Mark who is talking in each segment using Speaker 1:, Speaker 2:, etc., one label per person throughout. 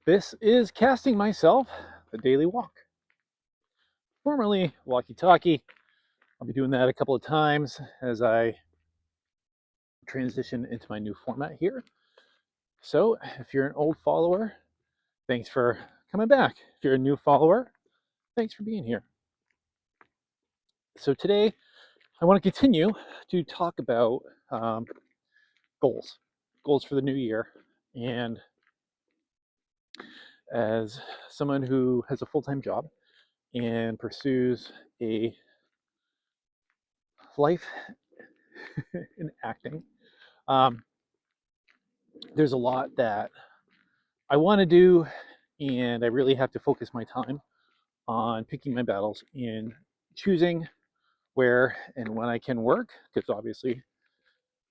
Speaker 1: This is Casting Myself, the Daily Walk, formerly Walkie Talkie. I'll be doing that a couple of times as I transition into my new format here. So, if you're an old follower, thanks for coming back. If you're a new follower, thanks for being here. So, today I want to continue to talk about goals for the new year. And as someone who has a full-time job and pursues a life in acting, there's a lot that I want to do, and I really have to focus my time on picking my battles and choosing where and when I can work, because obviously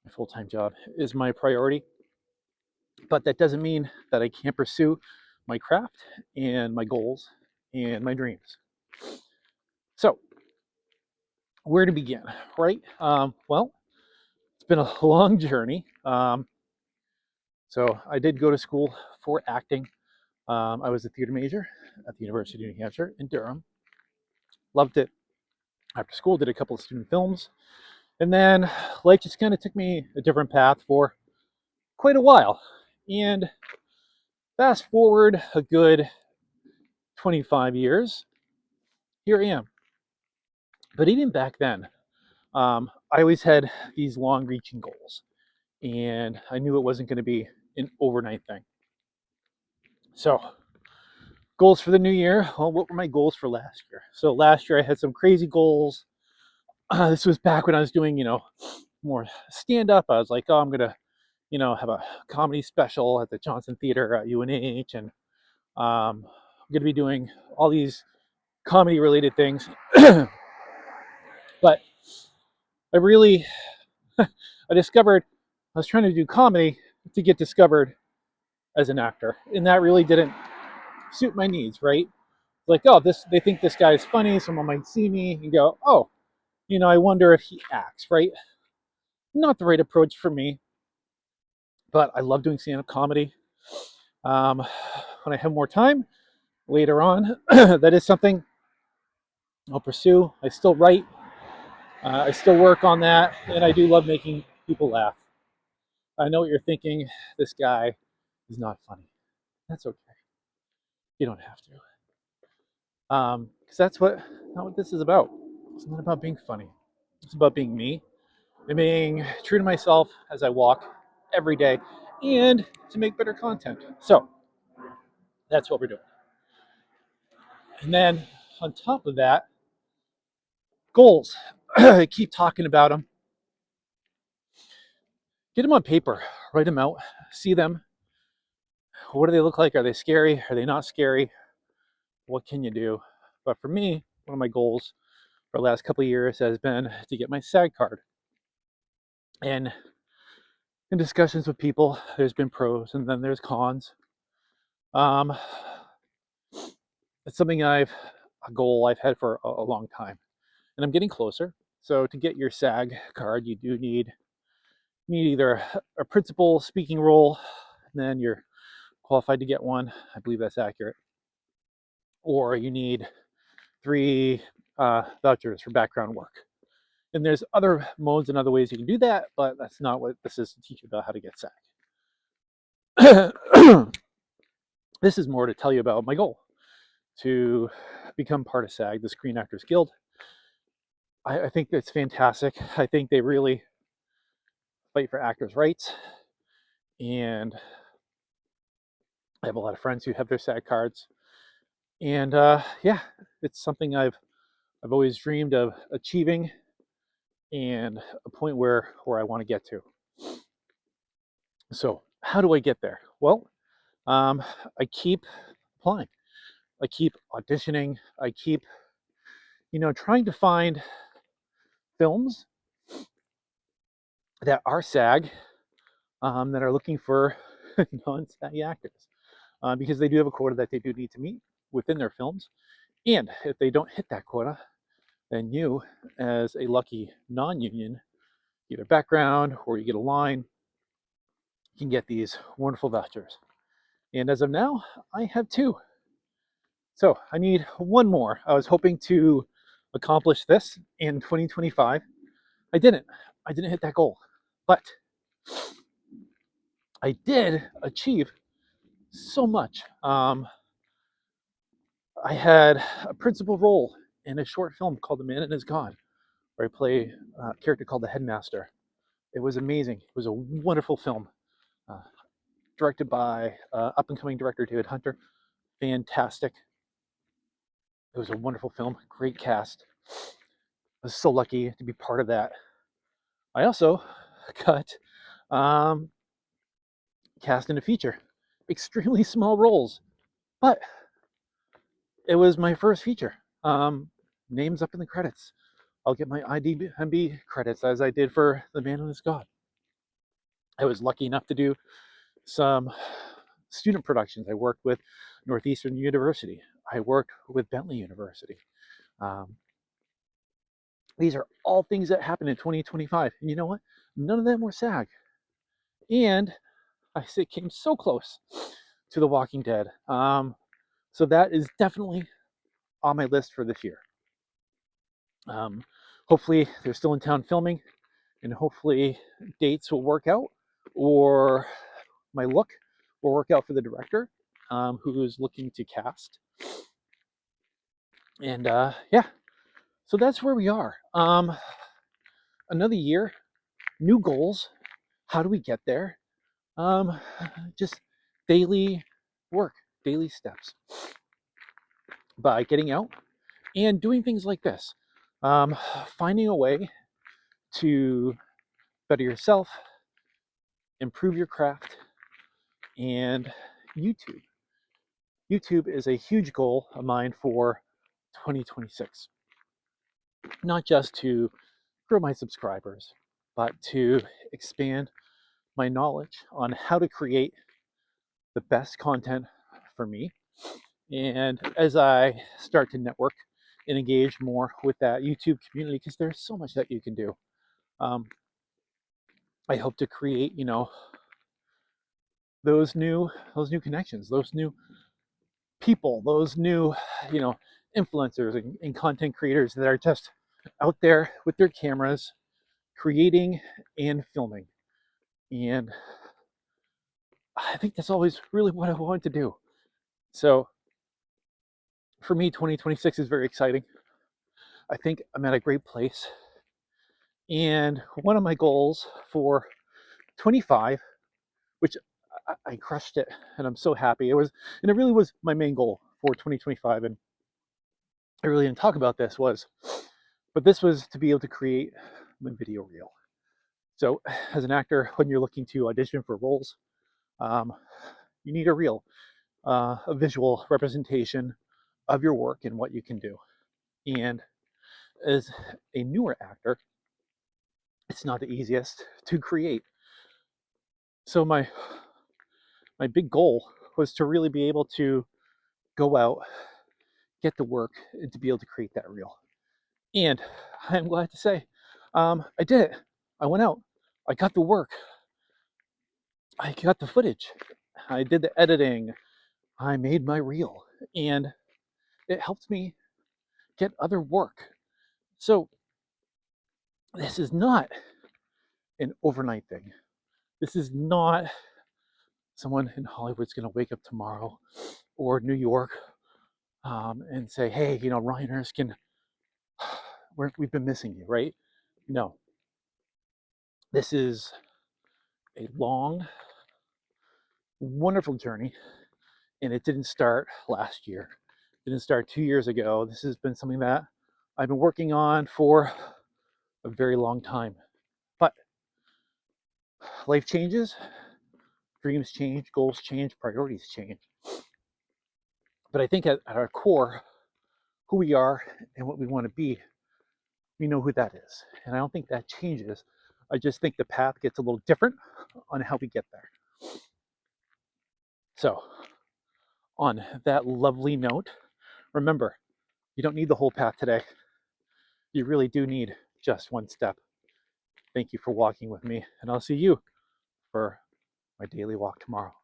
Speaker 1: my full-time job is my priority. But that doesn't mean that I can't pursue my craft and my goals and my dreams. So, where to begin, right? Well, it's been a long journey. So I did go to school for acting. I was a theater major at the University of New Hampshire in Durham. Loved it. After school, did a couple of student films. And then life just kind of took me a different path for quite a while. And fast forward a good 25 years, here I am. But even back then, I always had these long reaching goals. And I knew it wasn't going to be an overnight thing. So, goals for the new year. Well, what were my goals for last year? So, last year I had some crazy goals. This was back when I was doing, more stand up. I was like, oh, I'm going to, have a comedy special at the Johnson Theater at UNH. And I'm going to be doing all these comedy related things. But I really, I discovered I was trying to do comedy to get discovered as an actor. And that really didn't suit my needs, right? Like, oh, they think this guy is funny. Someone might see me and go, oh, I wonder if he acts, right? Not the right approach for me, but I love doing stand-up comedy. When I have more time later on, that is something I'll pursue. I still write, I still work on that, and I do love making people laugh. I know what you're thinking. This guy is not funny. That's okay. You don't have to, because that's not what this is about. It's not about being funny. It's about being me and being true to myself as I walk every day, and to make better content. So that's what we're doing. And then on top of that, goals. I keep talking about them. Get them on paper, write them out, see them. What do they look like? Are they scary? Are they not scary? What can you do? But for me, one of my goals for the last couple of years has been to get my SAG card. And in discussions with people, there's been pros and then there's cons. Um, it's something a goal I've had for a long time, and I'm getting closer. So to get your SAG card, you do need either a principal speaking role, and then you're qualified to get one. I believe that's accurate. Or you need 3 vouchers for background work. And there's other modes and other ways you can do that, but that's not what this is to teach you about how to get SAG. This is more to tell you about my goal to become part of SAG, the Screen Actors Guild. I think that's fantastic. I think they really fight for actors' rights, and I have a lot of friends who have their SAG cards, and yeah, it's something I've always dreamed of achieving, and a point where I want to get to. So how do I get there? Well, I keep applying, I keep auditioning, I keep trying to find films that are SAG, that are looking for non-SAG actors, because they do have a quota that they do need to meet within their films. And if they don't hit that quota, then you, as a lucky non-union, either background or you get a line, you can get these wonderful vouchers. And as of now, I have 2. So I need one more. I was hoping to accomplish this in 2025. I didn't. I didn't hit that goal. But I did achieve so much. I had a principal role in a short film called The Man and His God, where I play a character called the Headmaster. It was amazing. It was a wonderful film, uh, directed by up and coming director David Hunter. Fantastic. It was a wonderful film, great cast. I was so lucky to be part of that. I also got um, cast in a feature, extremely small roles, but it was my first feature. Names up in the credits. I'll get my IMDb credits as I did for The Man and His God. I was lucky enough to do some student productions. I worked with Northeastern University. I worked with Bentley University. Um, these are all things that happened in 2025. And you know what? None of them were SAG. And I came so close to The Walking Dead. So that is definitely on my list for this year. Hopefully they're still in town filming, and hopefully dates will work out, or my look will work out for the director, who is looking to cast. And yeah, so that's where we are. Another year, new goals. How do we get there? Just daily work, daily steps by getting out and doing things like this. Finding a way to better yourself, improve your craft, and YouTube. YouTube is a huge goal of mine for 2026. Not just to grow my subscribers, but to expand my knowledge on how to create the best content for me. And as I start to network and engage more with that YouTube community, because there's so much that you can do, I hope to create, those new connections, those new people, those new, you know, influencers and content creators that are just out there with their cameras, creating and filming. And I think that's always really what I wanted to do. So for me, 2026 is very exciting. I think I'm at a great place. And one of my goals for 25, which I crushed it and I'm so happy. And it really was my main goal for 2025. And I really didn't talk about this but this was to be able to create my video reel. So as an actor, when you're looking to audition for roles, you need a reel, a visual representation of your work and what you can do. And as a newer actor, it's not the easiest to create. So my big goal was to really be able to go out, get the work, and to be able to create that reel. And I'm glad to say, I did it. I went out, I got the work, I got the footage, I did the editing, I made my reel, and it helped me get other work. So this is not an overnight thing. This is not someone in Hollywood's going to wake up tomorrow or New York and say, hey, Ryan Erskine, we've been missing you, right? No. This is a long, wonderful journey, and it didn't start last year. It didn't start 2 years ago. This has been something that I've been working on for a very long time. But life changes, dreams change, goals change, priorities change. But I think at our core, who we are and what we want to be, we know who that is. And I don't think that changes. I just think the path gets a little different on how we get there. So, on that lovely note, remember, you don't need the whole path today. You really do need just one step. Thank you for walking with me, and I'll see you for my daily walk tomorrow.